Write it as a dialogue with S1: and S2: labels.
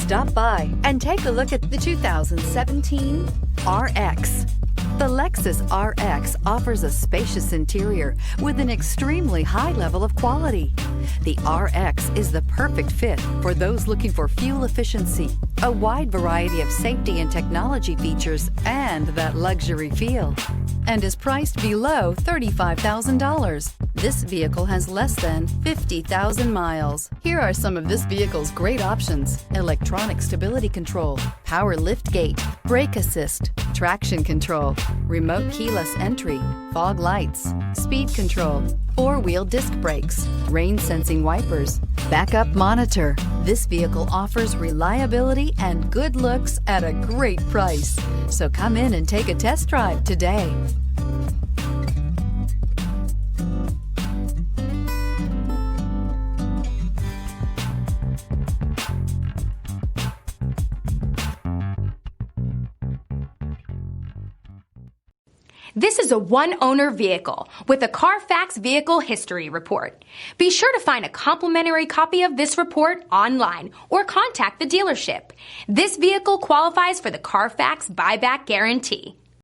S1: Stop by and take a look at the 2017 RX. The Lexus RX offers a spacious interior with an extremely high level of quality. The RX is the perfect fit for those looking for fuel efficiency, a wide variety of safety and technology features, and that luxury feel, and is priced below $35,000. This vehicle has less than 50,000 miles. Here are some of this vehicle's great options: electronic stability control, power liftgate, brake assist, traction control, remote keyless entry, fog lights, speed control, four-wheel disc brakes, rain sensing wipers, backup monitor. This vehicle offers reliability and good looks at a great price. So come in and take a test drive today.
S2: This is a one-owner vehicle with a Carfax Vehicle History Report. Be sure to find a complimentary copy of this report online or contact the dealership. This vehicle qualifies for the Carfax Buyback Guarantee.